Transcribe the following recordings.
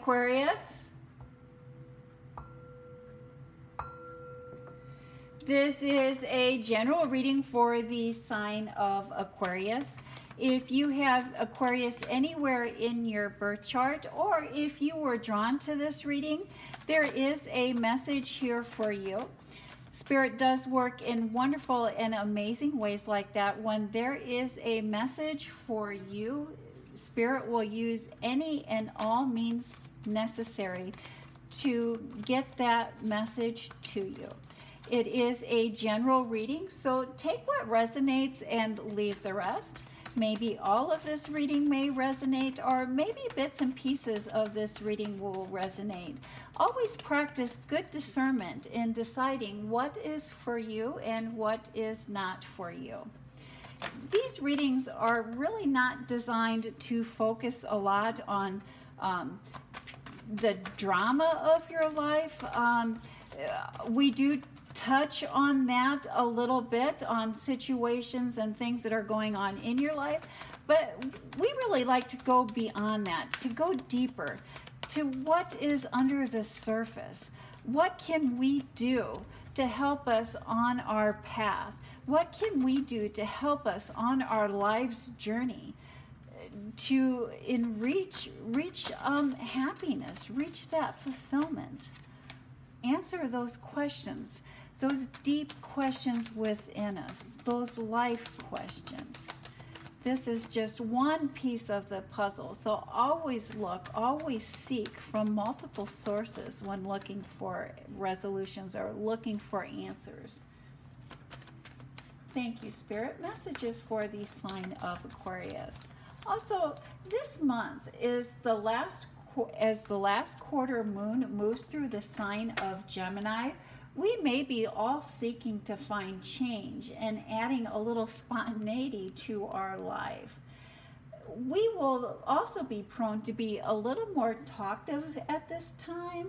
Aquarius. This is a general reading for the sign of Aquarius. If you have Aquarius anywhere in your birth chart, or if you were drawn to this reading, there is a message here for you. Spirit does work in wonderful and amazing ways like that. When there is a message for you, Spirit will use any and all means necessary to get that message to you. It is a general reading, so take what resonates and leave the rest. Maybe all of this reading may resonate, or maybe bits and pieces of this reading will resonate. Always practice good discernment in deciding what is for you and what is not for you. These readings are really not designed to focus a lot on the drama of your life. We do touch on that a little bit, on situations and things that are going on in your life, but we really like to go beyond that, to go deeper to what is under the surface. What can we do to help us on our path? What can we do to help us on our life's journey to reach happiness, reach that fulfillment? Answer those questions, those deep questions within us, those life questions. This is just one piece of the puzzle. So always look, always seek from multiple sources when looking for resolutions or looking for answers. Thank you, Spirit. Messages for the sign of Aquarius. Also, this month is the last, as the last quarter moon moves through the sign of Gemini, we may be all seeking to find change and adding a little spontaneity to our life. We will also be prone to be a little more talkative at this time.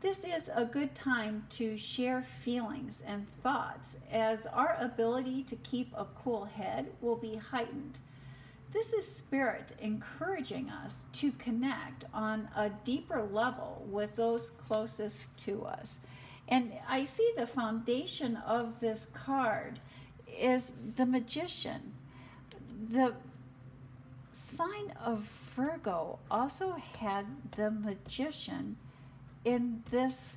This is a good time to share feelings and thoughts, as our ability to keep a cool head will be heightened. This is Spirit encouraging us to connect on a deeper level with those closest to us. And I see the foundation of this card is the Magician. The sign of Virgo also had the Magician in this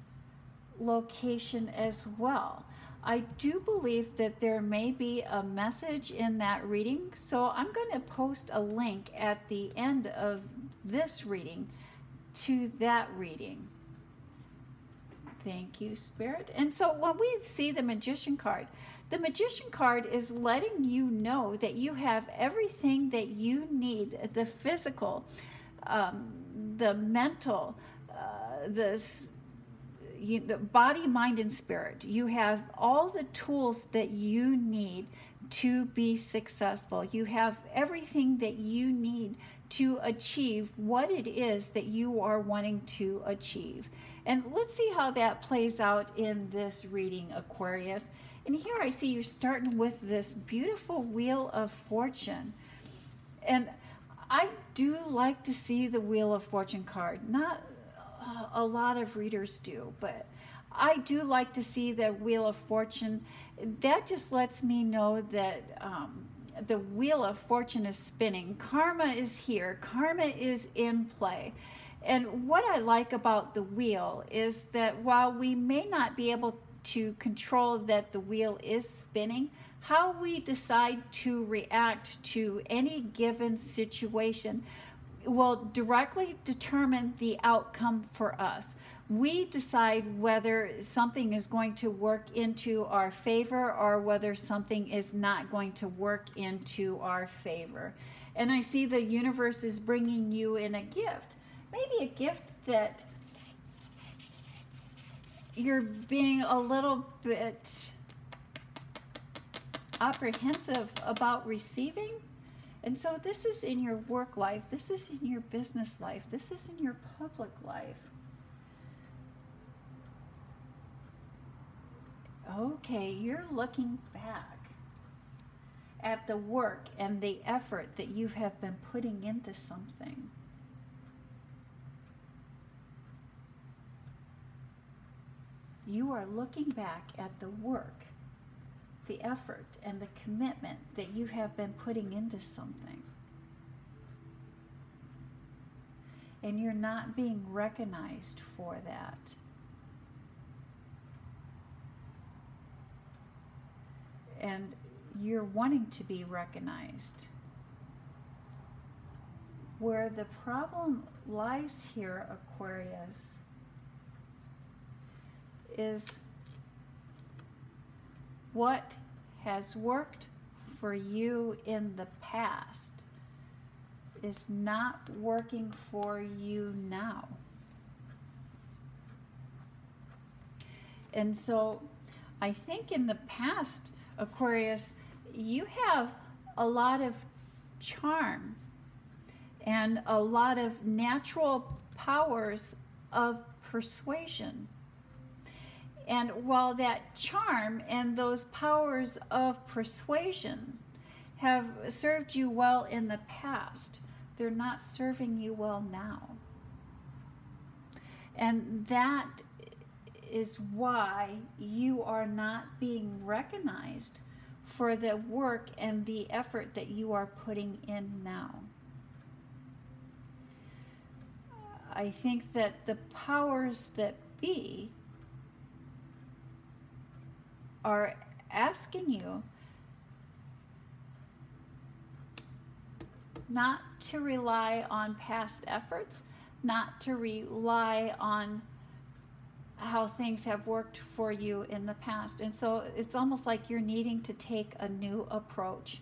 location as well. I do believe that there may be a message in that reading, so I'm going to post a link at the end of this reading to that reading. Thank you, Spirit. And so when we see the Magician card is letting you know that you have everything that you need, the physical, the mental, the body, mind, and spirit. You have all the tools that you need to be successful. You have everything that you need to achieve what it is that you are wanting to achieve. And let's see how that plays out in this reading, Aquarius. And here I see you're starting with this beautiful Wheel of Fortune. And I do like to see the Wheel of Fortune card. Not a lot of readers do, but I do like to see the Wheel of Fortune. That just lets me know that the Wheel of Fortune is spinning. Karma is here. Karma is in play. And what I like about the wheel is that while we may not be able to control that the wheel is spinning, how we decide to react to any given situation will directly determine the outcome for us. We decide whether something is going to work into our favor or whether something is not going to work into our favor. And I see the universe is bringing you in a gift. Maybe a gift that you're being a little bit apprehensive about receiving. And so this is in your work life, this is in your business life, this is in your public life. Okay, you're looking back at the work and the effort that you have been putting into something. you are looking back at the work, the effort, and the commitment that you have been putting into something. And you're not being recognized for that. And you're wanting to be recognized. Where the problem lies here, Aquarius, is what has worked for you in the past is not working for you now. And so I think in the past, Aquarius, you have a lot of charm and a lot of natural powers of persuasion. And while that charm and those powers of persuasion have served you well in the past, they're not serving you well now. And that is why you are not being recognized for the work and the effort that you are putting in now. I think that the powers that be are asking you not to rely on past efforts, not to rely on how things have worked for you in the past. And so it's almost like you're needing to take a new approach.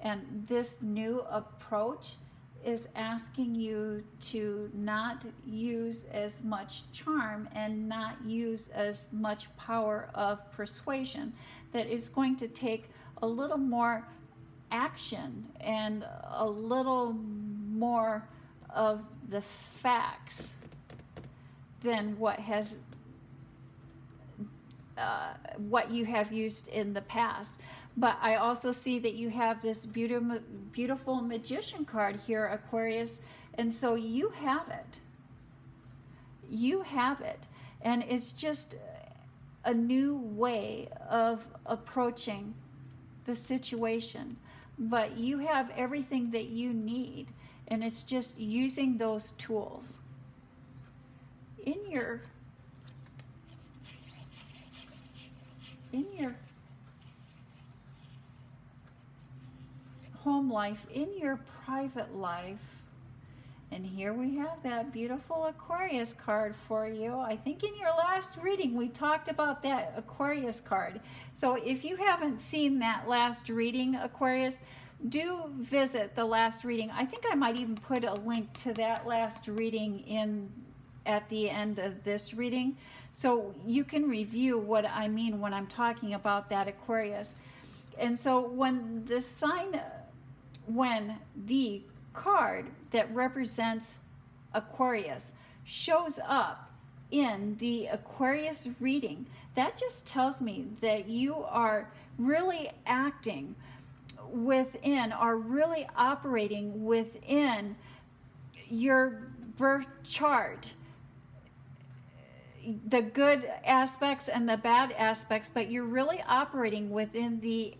And this new approach is asking you to not use as much charm and not use as much power of persuasion. That is going to take a little more action and a little more of the facts than what you have used in the past. But I also see that you have this beautiful magician card here, Aquarius, and so you have it. You have it. And it's just a new way of approaching the situation. But you have everything that you need, and it's just using those tools. In your home life, in your private life, and here we have that beautiful Aquarius card for you. I think in your last reading we talked about that Aquarius card. So if you haven't seen that last reading, Aquarius, do visit the last reading. I think I might even put a link to that last reading in at the end of this reading, so you can review what I mean when I'm talking about that Aquarius. And so when the card that represents Aquarius shows up in the Aquarius reading, that just tells me that you are really acting within, are really operating within your birth chart, the good aspects and the bad aspects, but you're really operating within the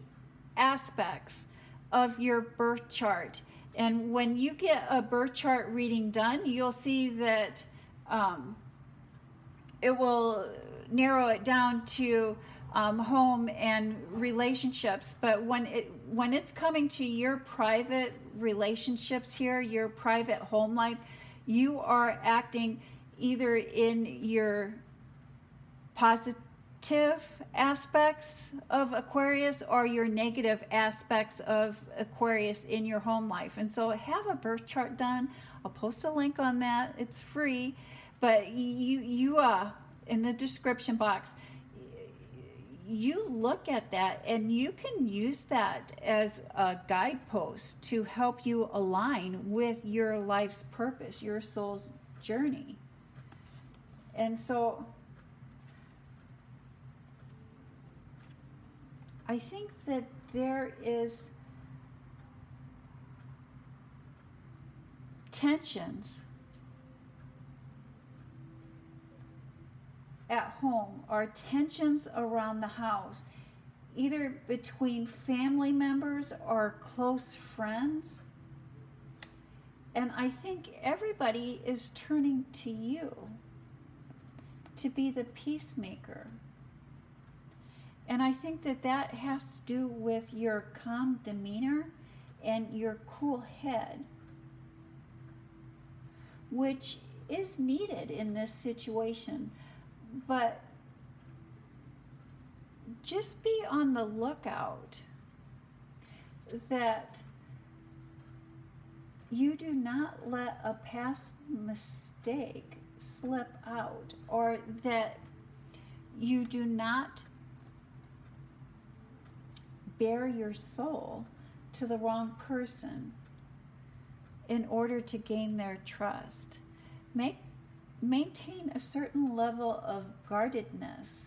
aspects of your birth chart. And when you get a birth chart reading done, you'll see that it will narrow it down to home and relationships. But when it's coming to your private relationships here, your private home life, you are acting either in your positive aspects of Aquarius or your negative aspects of Aquarius in your home life. And so have a birth chart done. I'll post a link on that. It's free, but you in the description box, you look at that and you can use that as a guidepost to help you align with your life's purpose, your soul's journey. And so I think that there is tensions at home or tensions around the house, either between family members or close friends. And I think everybody is turning to you to be the peacemaker. And I think that that has to do with your calm demeanor and your cool head, which is needed in this situation. But just be on the lookout that you do not let a past mistake slip out, or that you do not bare your soul to the wrong person in order to gain their trust. Maintain a certain level of guardedness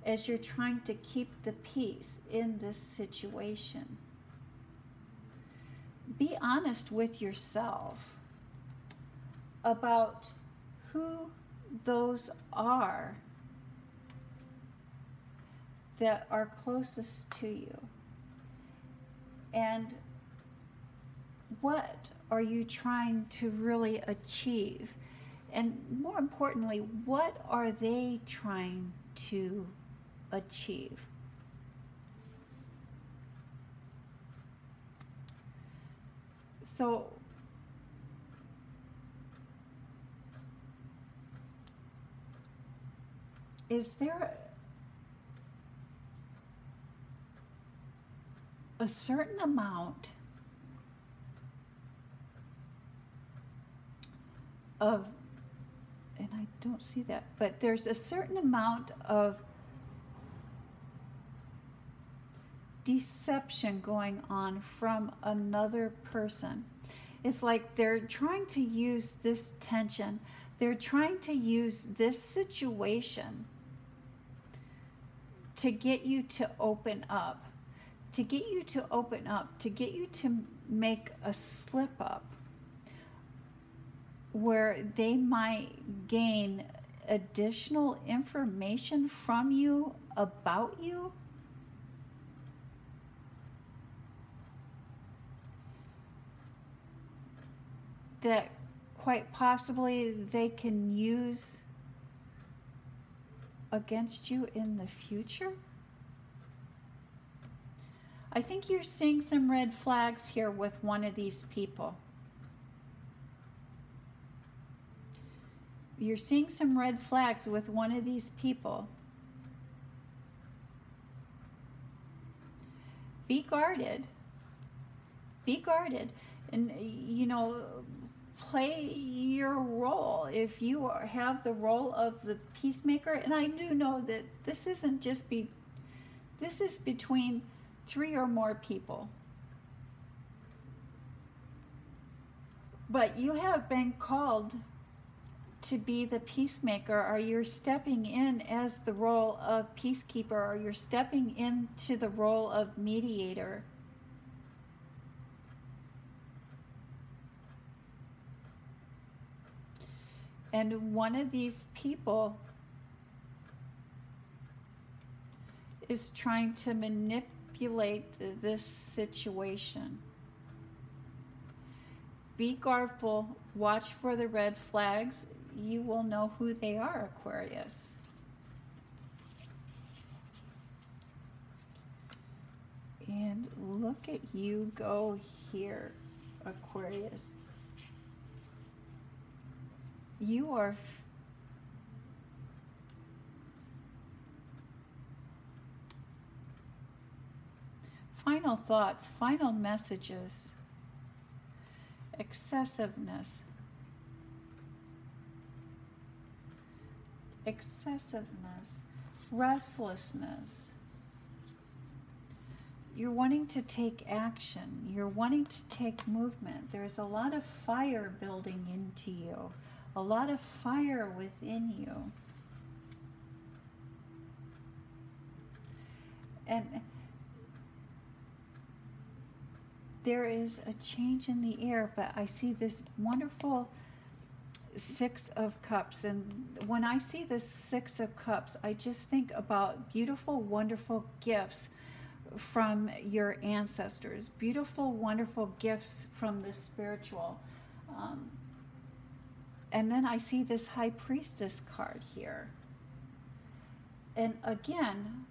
as you're trying to keep the peace in this situation. Be honest with yourself about who those are that are closest to you, and what are you trying to really achieve, and more importantly, what are they trying to achieve? So is there a certain amount of, and I don't see that, but there's a certain amount of deception going on from another person. It's like they're trying to use this tension, they're trying to use this situation to get you to open up, to get you to open up, to get you to make a slip up where they might gain additional information from you about you. That quite possibly they can use against you in the future. I think you're seeing some red flags here with one of these people. You're seeing some red flags with one of these people. Be guarded. Be guarded. And, you know, play your role. If you have the role of the peacemaker, and I do know that this isn't just this is between 3 or more people. But you have been called to be the peacemaker, or you're stepping in as the role of peacekeeper, or you're stepping into the role of mediator. And one of these people is trying to manipulate this situation. Be guardful, watch for the red flags. You will know who they are, Aquarius. And look at you go here, Aquarius. You are final thoughts, final messages, excessiveness, restlessness. You're wanting to take action. You're wanting to take movement. There's a lot of fire building into you, a lot of fire within you. And there is a change in the air, but I see this wonderful Six of Cups. And when I see this Six of Cups, I just think about beautiful, wonderful gifts from your ancestors, beautiful, wonderful gifts from the spiritual. And then I see this High Priestess card here. And again,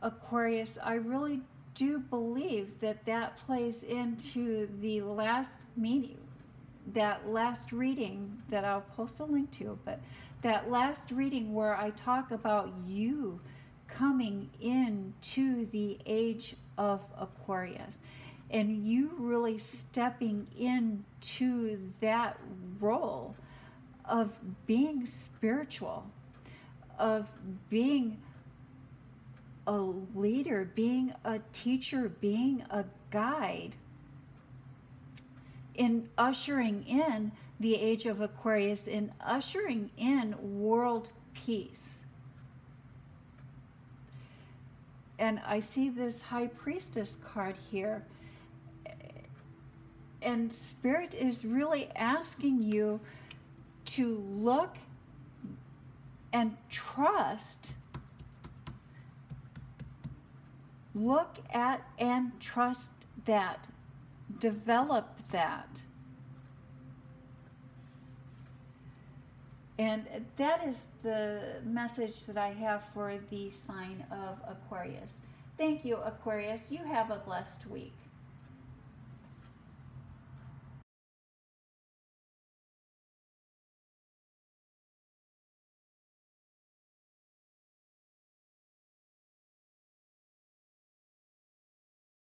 Aquarius, I really do believe that that plays into the last meeting, that last reading that I'll post a link to, but that last reading where I talk about you coming into the age of Aquarius and you really stepping into that role of being spiritual, of being a leader, being a teacher, being a guide, in ushering in the age of Aquarius, in ushering in world peace. And I see this High Priestess card here. And Spirit is really asking you to look and trust. Look at and trust that. Develop that. And that is the message that I have for the sign of Aquarius. Thank you, Aquarius. You have a blessed week.